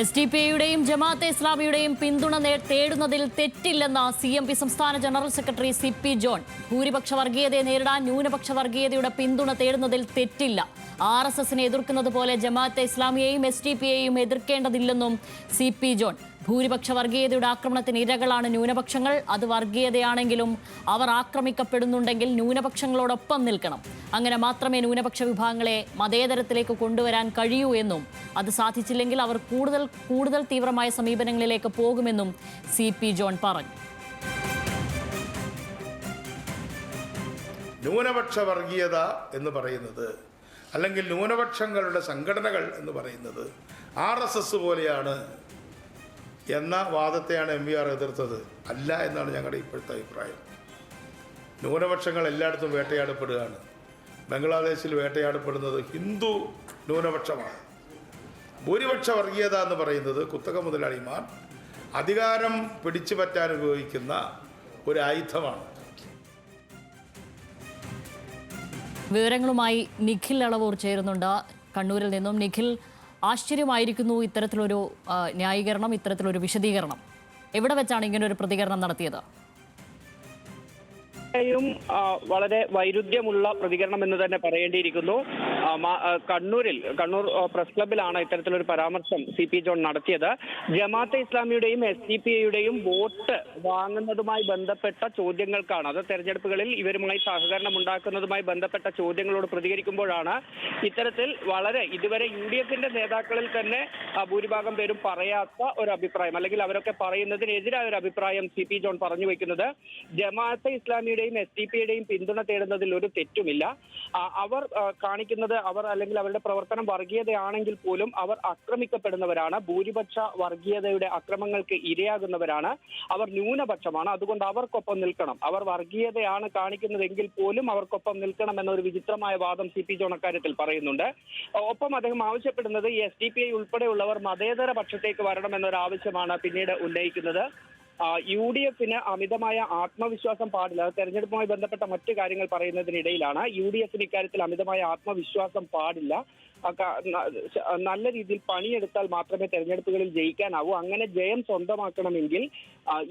എസ്ഡിപിഐയുടെയും ജമാഅത്തെ ഇസ്ലാമിയുടെയും പിന്തുണ തേടുന്നതിൽ തെറ്റില്ലെന്ന സിഎംപി സംസ്ഥാന general secretary CP. John. ഭൂരിപക്ഷ വർഗീയതയെ നേരിടാൻ ന്യൂനപക്ഷ വർഗീയതയുടെ പിന്തുണ തേടുന്നതിൽ തെറ്റില്ല. ആർഎസ്എസിനെ എതിർക്കുന്നത് പോലെ ജമാഅത്തെ ഇസ്ലാമിയെയും എസ്ഡിപിഐയെയും എതിർക്കേണ്ടതില്ലെന്നും സി.പി. ജോൺ. ഭൂരിപക്ഷ വർഗീയതയുടെ ആക്രമണത്തിന് ഇരകളാണ് ന്യൂനപക്ഷങ്ങൾ. അത് വർഗീയതയാണെങ്കിലും അവർ ആക്രമിക്കപ്പെടുന്നുണ്ടെങ്കിൽ ന്യൂനപക്ഷങ്ങളോടൊപ്പം നിൽക്കണം. അങ്ങനെ മാത്രമേ ന്യൂനപക്ഷ വിഭാഗങ്ങളെ മതേതരത്തിലേക്ക് കൊണ്ടുവരാൻ കഴിയൂ എന്നും അത് സാധിച്ചില്ലെങ്കിൽ അവർ കൂടുതൽ തീവ്രമായ സമീപനങ്ങളിലേക്ക് പോകുമെന്നും സി.പി. ജോൺ പറഞ്ഞു. ന്യൂനപക്ഷ വർഗീയത എന്ന് പറയുന്നത് അല്ലെങ്കിൽ ന്യൂനപക്ഷങ്ങളുടെ സംഘടനകൾ എന്ന് പറയുന്നത് RSS പോലെയാണ് എന്ന വാദത്തെയാണ് MVR എതിർത്തത്. അല്ല എന്നാണ് ഞങ്ങളുടെ ഇപ്പോഴത്തെ അഭിപ്രായം. ന്യൂനപക്ഷങ്ങൾ എല്ലായിടത്തും വേട്ടയാടപ്പെടുകയാണ്. ബംഗ്ലാദേശിൽ വേട്ടയാടപ്പെടുന്നത് ഹിന്ദു ന്യൂനപക്ഷമാണ്. ഭൂരിപക്ഷ വർഗീയത എന്ന് പറയുന്നത് കുത്തക മുതലാളിമാർ അധികാരം പിടിച്ചു പറ്റാൻ ഉപയോഗിക്കുന്ന ഒരു ആയുധമാണ്. വിവരങ്ങളുമായി നിഖിൽ അളവൂർ ചേരുന്നുണ്ട് കണ്ണൂരിൽ നിന്നും. നിഖിൽ, ആശ്ചര്യമായിരിക്കുന്നു ഇത്തരത്തിലൊരു ന്യായീകരണം, ഇത്തരത്തിലൊരു വിശദീകരണം. എവിടെ വെച്ചാണ് ഇങ്ങനൊരു പ്രതികരണം നടത്തിയത്? വളരെ വൈരുദ്ധ്യമുള്ള പ്രതികരണം എന്ന് തന്നെ പറയേണ്ടിയിരിക്കുന്നു. കണ്ണൂർ പ്രസ് ക്ലബിലാണ് ഇത്തരത്തിലൊരു പരാമർശം സി.പി. ജോൺ നടത്തിയത്. ജമാഅത്തെ ഇസ്ലാമിയുടെയും എസ്ഡിപിഐയുടെയും വോട്ട് വാങ്ങുന്നതുമായി ബന്ധപ്പെട്ട ചോദ്യങ്ങൾക്കാണ്, അത് തെരഞ്ഞെടുപ്പുകളിൽ ഇവരുമായി സഹകരണം ഉണ്ടാക്കുന്നതുമായി ബന്ധപ്പെട്ട ചോദ്യങ്ങളോട് പ്രതികരിക്കുമ്പോഴാണ് ഇത്തരത്തിൽ ഇതുവരെ UDFന്റെ നേതാക്കളിൽ തന്നെ ഭൂരിഭാഗം പേരും പറയാത്ത ഒരു അഭിപ്രായം, അല്ലെങ്കിൽ അവരൊക്കെ പറയുന്നതിനെതിരായ ഒരു അഭിപ്രായം സി.പി. ജോൺ പറഞ്ഞു വയ്ക്കുന്നത്. ജമാഅത്തെ ഇസ്ലാമിയുടെ എസ്ഡിപിയുടെയും പിന്തുണ തേടുന്നതിൽ ഒരു തെറ്റുമില്ല. അവർ കാണിക്കുന്നത് അല്ലെങ്കിൽ അവരുടെ പ്രവർത്തനം വർഗീയതയാണെങ്കിൽ പോലും അവർ ആക്രമിക്കപ്പെടുന്നവരാണ്. ഭൂരിപക്ഷ വർഗീയതയുടെ അക്രമങ്ങൾക്ക് ഇരയാകുന്നവരാണ്. അവർ ന്യൂനപക്ഷമാണ്. അതുകൊണ്ട് അവർക്കൊപ്പം നിൽക്കണം. അവർ വർഗീയതയാണ് കാണിക്കുന്നതെങ്കിൽ പോലും അവർക്കൊപ്പം നിൽക്കണം എന്നൊരു വിചിത്രമായ വാദം സി.പി. ജോൺ അക്കാര്യത്തിൽ പറയുന്നുണ്ട്. ഒപ്പം അദ്ദേഹം ആവശ്യപ്പെടുന്നത് ഈ എസ്ഡിപിഐ ഉൾപ്പെടെയുള്ളവർ മതേതര പക്ഷത്തേക്ക് വരണമെന്നൊരു ആവശ്യമാണ് പിന്നീട് ഉന്നയിക്കുന്നത്. UDFന് അമിതമായ ആത്മവിശ്വാസം പാടില്ല. അത് തെരഞ്ഞെടുപ്പുമായി ബന്ധപ്പെട്ട മറ്റു കാര്യങ്ങൾ പറയുന്നതിനിടയിലാണ്. UDFന് ഇക്കാര്യത്തിൽ അമിതമായ ആത്മവിശ്വാസം പാടില്ല. നല്ല രീതിയിൽ പണിയെടുത്താൽ മാത്രമേ തെരഞ്ഞെടുപ്പുകളിൽ ജയിക്കാനാവൂ. അങ്ങനെ ജയം സ്വന്തമാക്കണമെങ്കിൽ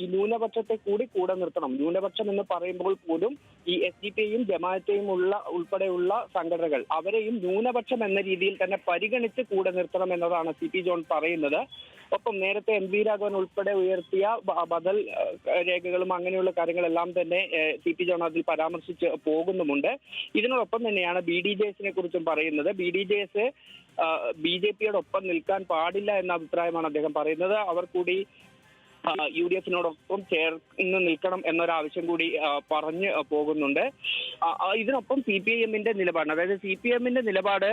ഈ ന്യൂനപക്ഷത്തെ കൂടെ നിർത്തണം. ന്യൂനപക്ഷം എന്ന് പറയുമ്പോൾ പോലും ഈ എസ്ഡിപിയും ജമാഅത്തെയും ഉൾപ്പെടെയുള്ള സംഘടനകൾ അവരെയും ന്യൂനപക്ഷം എന്ന രീതിയിൽ തന്നെ പരിഗണിച്ച് കൂടെ നിർത്തണം എന്നതാണ് സി.പി. ജോൺ പറയുന്നത്. ഒപ്പം നേരത്തെ MV രാഘവൻ ഉൾപ്പെടെ ഉയർത്തിയ ബദൽ രേഖകളും അങ്ങനെയുള്ള കാര്യങ്ങളെല്ലാം തന്നെ സി.പി. ജോൺ അതിൽ പരാമർശിച്ച് പോകുന്നുമുണ്ട്. ഇതിനോടൊപ്പം തന്നെയാണ് BDJSനെ കുറിച്ചും പറയുന്നത്. BDJS BJPയോടൊപ്പം നിൽക്കാൻ പാടില്ല എന്ന അഭിപ്രായമാണ് അദ്ദേഹം പറയുന്നത്. അവർ കൂടി UDFനോടൊപ്പം ചേർന്ന് നിൽക്കണം എന്നൊരാവശ്യം കൂടി പറഞ്ഞു പോകുന്നുണ്ട്. ഇതിനൊപ്പം CPIMന്റെ നിലപാട്, അതായത് CPMന്റെ നിലപാട്,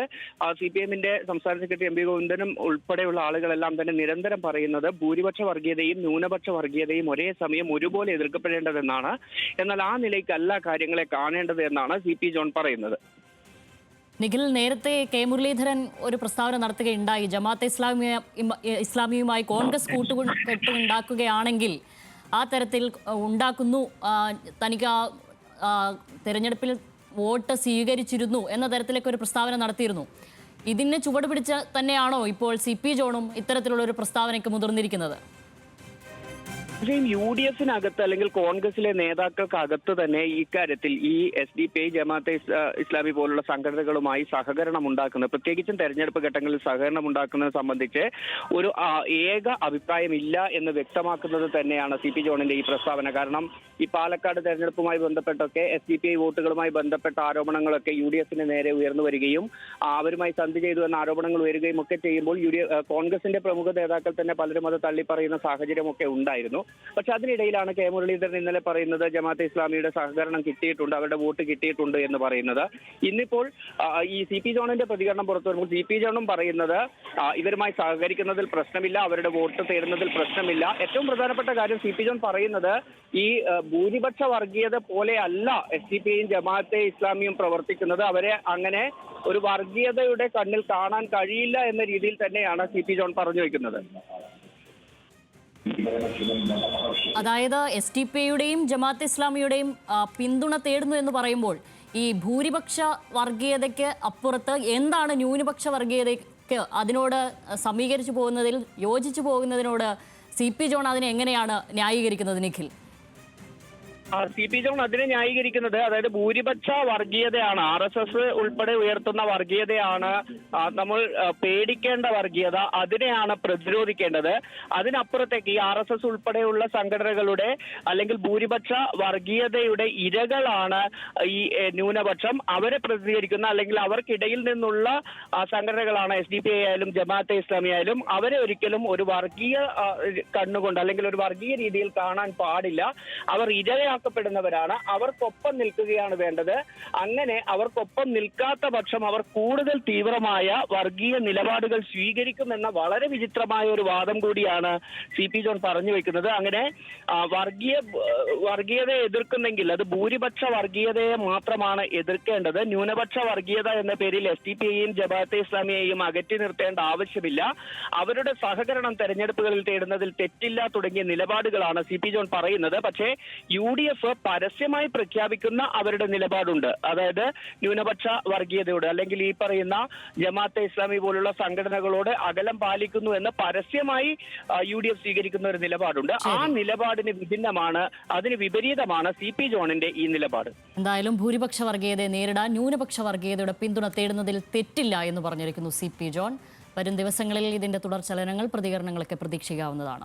CPMന്റെ സംസ്ഥാന സെക്രട്ടറി MV ഗോവിന്ദനും ഉൾപ്പെടെയുള്ള ആളുകളെല്ലാം തന്നെ നിരന്തരം പറയുന്നത് ഭൂരിപക്ഷ വർഗീയതയും ന്യൂനപക്ഷ വർഗീയതയും ഒരേ സമയം ഒരുപോലെ എതിർക്കപ്പെടേണ്ടതെന്നാണ്. എന്നാൽ ആ നിലയ്ക്കല്ല കാര്യങ്ങളെ കാണേണ്ടത് എന്നാണ് സി.പി. ജോൺ പറയുന്നത്. നിഖിൽ, നേരത്തെ കെ മുരളീധരൻ ഒരു പ്രസ്താവന നടത്തുകയുണ്ടായി. ജമാഅത്തെ ഇസ്ലാമിയുമായി കോൺഗ്രസ് കൂട്ടുകെട്ട് ഉണ്ടാക്കുകയാണെങ്കിൽ ആ തരത്തിൽ ഉണ്ടാക്കുന്നു, തനിക്ക് തെരഞ്ഞെടുപ്പിൽ വോട്ട് സ്വീകരിച്ചിരുന്നു എന്ന തരത്തിലേക്ക് ഒരു പ്രസ്താവന നടത്തിയിരുന്നു. ഇതിനെ ചുവട് പിടിച്ച് തന്നെയാണോ ഇപ്പോൾ സി.പി. ജോണും ഇത്തരത്തിലുള്ള ഒരു പ്രസ്താവനയ്ക്ക് മുതിർന്നിരിക്കുന്നത്? UDFനകത്ത് അല്ലെങ്കിൽ കോൺഗ്രസിലെ നേതാക്കൾക്കകത്ത് തന്നെ ഇക്കാര്യത്തിൽ ഈ SDPI ജമാഅത്തെ ഇസ്ലാമി പോലുള്ള സംഘടനകളുമായി സഹകരണം ഉണ്ടാക്കുന്നത്, പ്രത്യേകിച്ചും തെരഞ്ഞെടുപ്പ് ഘട്ടങ്ങളിൽ സഹകരണം ഉണ്ടാക്കുന്നത് സംബന്ധിച്ച് ഒരു ഏക അഭിപ്രായമില്ല എന്ന് വ്യക്തമാക്കുന്നത് തന്നെയാണ് സി.പി. ജോണിന്റെ ഈ പ്രസ്താവന. കാരണം ഈ പാലക്കാട് തെരഞ്ഞെടുപ്പുമായി ബന്ധപ്പെട്ടൊക്കെ SDPI വോട്ടുകളുമായി ബന്ധപ്പെട്ട ആരോപണങ്ങളൊക്കെ UDFന് നേരെ ഉയർന്നു വരികയും അവരുമായി സന്ധി ചെയ്തു എന്ന ആരോപണങ്ങൾ ഉയരുകയും ഒക്കെ ചെയ്യുമ്പോൾ കോൺഗ്രസിന്റെ പ്രമുഖ നേതാക്കൾ തന്നെ പലരും അത് തള്ളിപ്പറയുന്ന സാഹചര്യമൊക്കെ ഉണ്ടായിരുന്നു. പക്ഷെ അതിനിടയിലാണ് കെ മുരളീധരൻ ഇന്നലെ പറയുന്നത് ജമാഅത്തെ ഇസ്ലാമിയുടെ സഹകരണം കിട്ടിയിട്ടുണ്ട്, അവരുടെ വോട്ട് കിട്ടിയിട്ടുണ്ട് എന്ന് പറയുന്നത്. ഇന്നിപ്പോൾ ഈ സി.പി. ജോണിന്റെ പ്രതികരണം പുറത്തു വരുമ്പോൾ സി.പി. ജോണും പറയുന്നത് ഇവരുമായി സഹകരിക്കുന്നതിൽ പ്രശ്നമില്ല, അവരുടെ വോട്ട് തേടുന്നതിൽ പ്രശ്നമില്ല. ഏറ്റവും പ്രധാനപ്പെട്ട കാര്യം സി.പി. ജോൺ പറയുന്നത് ഈ ഭൂരിപക്ഷ വർഗീയത പോലെ അല്ല SDPയും ജമാഅത്തെ ഇസ്ലാമിയും പ്രവർത്തിക്കുന്നത്. അവരെ അങ്ങനെ ഒരു വർഗീയതയുടെ കണ്ണിൽ കാണാൻ കഴിയില്ല എന്ന രീതിയിൽ തന്നെയാണ് സി.പി. ജോൺ പറഞ്ഞു വയ്ക്കുന്നത്. അതായത് എസ്ഡിപിഐയുടെയും ജമാഅത്തെ ഇസ്ലാമിയുടെയും പിന്തുണ തേടുന്നു എന്ന് പറയുമ്പോൾ ഈ ഭൂരിപക്ഷ വർഗീയതയ്ക്ക് അപ്പുറത്ത് എന്താണ് ന്യൂനപക്ഷ വർഗീയത അതിനോട് സമീകരിച്ചു പോകുന്നതിൽ യോജിച്ചു പോകുന്നതിനോട് CP ജോൺ അതിനെ എങ്ങനെയാണ് ന്യായീകരിക്കുന്നത് നിഖിൽ? CP ജോൺ അതിനെ ന്യായീകരിക്കുന്നത്, അതായത് ഭൂരിപക്ഷ വർഗീയതയാണ്, RSS ഉൾപ്പെടെ ഉയർത്തുന്ന വർഗീയതയാണ് നമ്മൾ പേടിക്കേണ്ട വർഗീയത, അതിനെയാണ് പ്രതിരോധിക്കേണ്ടത്. അതിനപ്പുറത്തേക്ക് ഈ RSS ഉൾപ്പെടെയുള്ള സംഘടനകളുടെ അല്ലെങ്കിൽ ഭൂരിപക്ഷ വർഗീയതയുടെ ഇരകളാണ് ഈ ന്യൂനപക്ഷം. അവരെ പ്രതികരിക്കുന്ന അല്ലെങ്കിൽ അവർക്കിടയിൽ നിന്നുള്ള സംഘടനകളാണ് SDPI ആയാലും ജമാഅത്തെ ഇസ്ലാമി ആയാലും. അവരെ ഒരിക്കലും ഒരു വർഗീയ കണ്ണുകൊണ്ട് അല്ലെങ്കിൽ ഒരു വർഗീയ രീതിയിൽ കാണാൻ പാടില്ല. അവർ ഇരയാക്കപ്പെടുന്നവരാണ്. അവർക്കൊപ്പം നിൽക്കുകയാണ് വേണ്ടത്. അങ്ങനെ അവർക്കൊപ്പം നിൽക്കാത്ത പക്ഷം അവർ കൂടുതൽ തീവ്രമായ വർഗീയ നിലപാടുകൾ സ്വീകരിക്കുമെന്ന വളരെ വിചിത്രമായ ഒരു വാദം കൂടിയാണ് CP ജോൺ പറഞ്ഞു വെക്കുന്നത്. അങ്ങനെ വർഗീയതയെ എതിർക്കുന്നെങ്കിൽ അത് ഭൂരിപക്ഷ വർഗീയതയെ മാത്രമാണ് എതിർക്കേണ്ടത്. ന്യൂനപക്ഷ വർഗീയത എന്ന പേരിൽ SDPIയെയും ജമാഅത്തെ ഇസ്ലാമിയെയും അകറ്റി നിർത്തേണ്ട ആവശ്യമില്ല. അവരുടെ സഹകരണം തെരഞ്ഞെടുപ്പുകളിൽ തേടുന്നതിൽ തെറ്റില്ല തുടങ്ങിയ നിലപാടുകളാണ് CP ജോൺ പറയുന്നത്. പക്ഷേ UDF പരസ്യമായി പ്രഖ്യാപിക്കുന്ന അവരുടെ നിലപാടുണ്ട്. അതായത് ന്യൂനപക്ഷ വർഗീയതയോട് അല്ലെങ്കിൽ ഈ പറയുന്ന ജമാഅത്തെ ഇസ്ലാമി പോലുള്ള സംഘടനകളോട് അകലം പാലിക്കുന്നു എന്ന് പരസ്യമായി UDF സ്വീകരിക്കുന്ന ഒരു നിലപാടുണ്ട്. ആ നിലപാടിന് വിഭിന്നമാണ്, അതിന് വിപരീതമാണ് CP ജോണിന്റെ ഈ നിലപാട്. എന്തായാലും ഭൂരിപക്ഷ വർഗീയതയെ നേരിടാൻ ന്യൂനപക്ഷ വർഗീയതയുടെ പിന്തുണ തേടുന്നതിൽ തെറ്റില്ല എന്ന് പറഞ്ഞിരിക്കുന്നു CP ജോൺ. വരും ദിവസങ്ങളിൽ ഇതിന്റെ തുടർ ചലനങ്ങൾ, പ്രതികരണങ്ങളൊക്കെ പ്രതീക്ഷിക്കാവുന്നതാണ്.